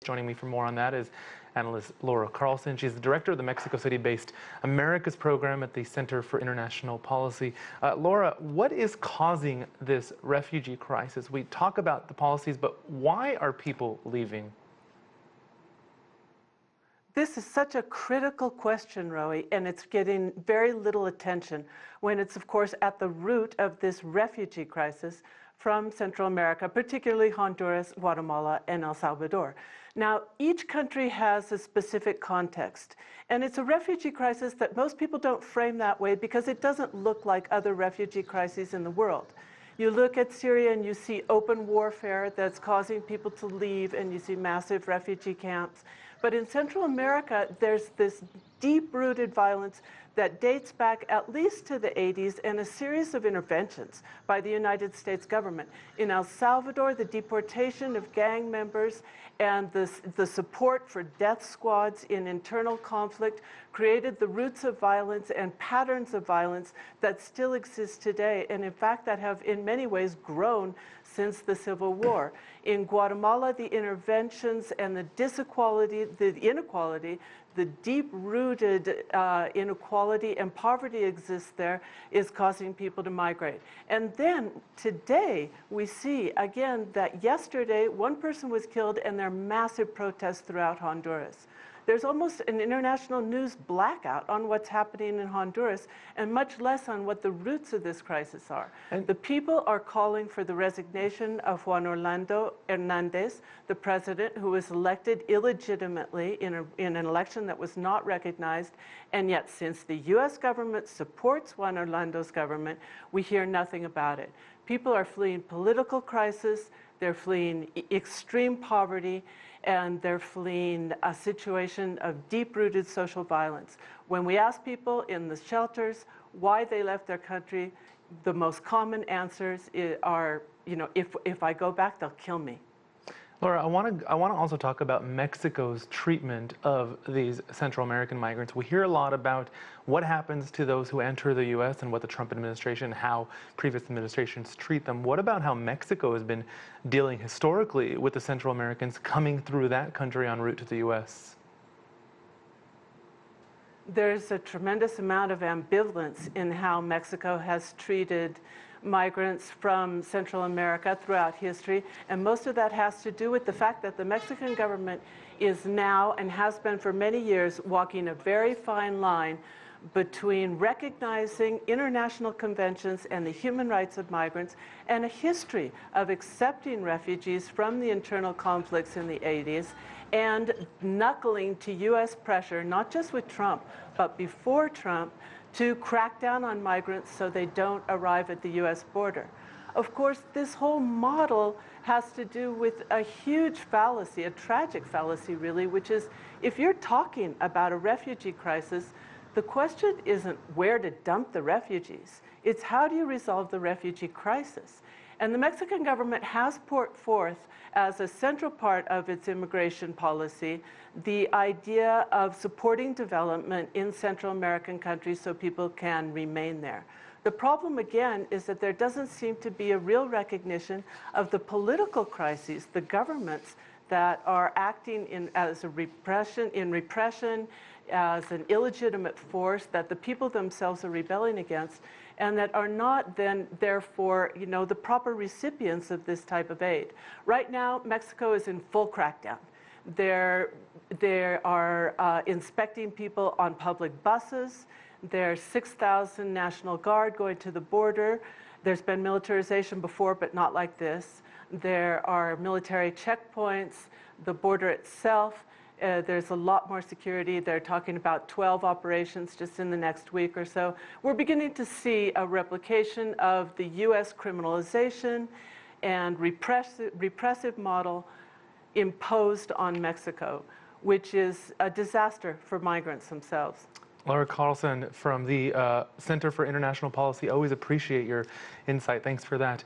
Joining me for more on that is analyst Laura Carlsen. She's the director of the Mexico City-based Americas program at the Center for International Policy. Laura, what is causing this refugee crisis? We talk about the policies, but why are people leaving? This is such a critical question, Roee, and it's getting very little attention when it's, of course, at the root of this refugee crisis from Central America, particularly Honduras, Guatemala, and El Salvador. Now, each country has a specific context, and it's a refugee crisis that most people don't frame that way because it doesn't look like other refugee crises in the world. You look at Syria and you see open warfare that's causing people to leave, and you see massive refugee camps. But in Central America, there's this deep-rooted violence that dates back at least to the 80s and a series of interventions by the United States government. In El Salvador, the deportation of gang members and the support for death squads in internal conflict created the roots of violence and patterns of violence that still exist today, and in fact that have in many ways grown since the Civil War. In Guatemala, the interventions and the inequality, the deep-rooted inequality and poverty exists there, is causing people to migrate. And then today we see again that yesterday one person was killed and there are massive protests throughout Honduras. There's almost an international news blackout on what's happening in Honduras and much less on what the roots of this crisis are. And the people are calling for the resignation of Juan Orlando Hernandez, the president who was elected illegitimately in an election that was not recognized. And yet, since the U.S. government supports Juan Orlando's government, we hear nothing about it. People are fleeing political crisis, they're fleeing extreme poverty, and they're fleeing a situation of deep-rooted social violence. When we ask people in the shelters why they left their country, the most common answers are, if I go back, they'll kill me. Laura, I want to also talk about Mexico's treatment of these Central American migrants. We hear a lot about what happens to those who enter the U.S. and what the Trump administration, how previous administrations treat them. What about how Mexico has been dealing historically with the Central Americans coming through that country en route to the U.S.? There's a tremendous amount of ambivalence in how Mexico has treated migrants from Central America throughout history, and most of that has to do with the fact that the Mexican government is now, and has been for many years, walking a very fine line between recognizing international conventions and the human rights of migrants and a history of accepting refugees from the internal conflicts in the 80s and knuckling to U.S. pressure, not just with Trump, but before Trump, to crack down on migrants so they don't arrive at the U.S. border. Of course, this whole model has to do with a huge fallacy, a tragic fallacy really, which is if you're talking about a refugee crisis, the question isn't where to dump the refugees, it's how do you resolve the refugee crisis? And the Mexican government has put forth as a central part of its immigration policy the idea of supporting development in Central American countries so people can remain there. The problem, again, is that there doesn't seem to be a real recognition of the political crises, the governments that are acting as a repression, as an illegitimate force that the people themselves are rebelling against, and that are not then, therefore, the proper recipients of this type of aid. Right now, Mexico is in full crackdown. They are inspecting people on public buses. There's 6,000 National Guard going to the border. There's been militarization before, but not like this. There are military checkpoints, the border itself. There's a lot more security. They're talking about 12 operations just in the next week or so. We're beginning to see a replication of the U.S. criminalization and repressive model imposed on Mexico, which is a disaster for migrants themselves. Laura Carlsen from the Center for International Policy, always appreciate your insight. Thanks for that.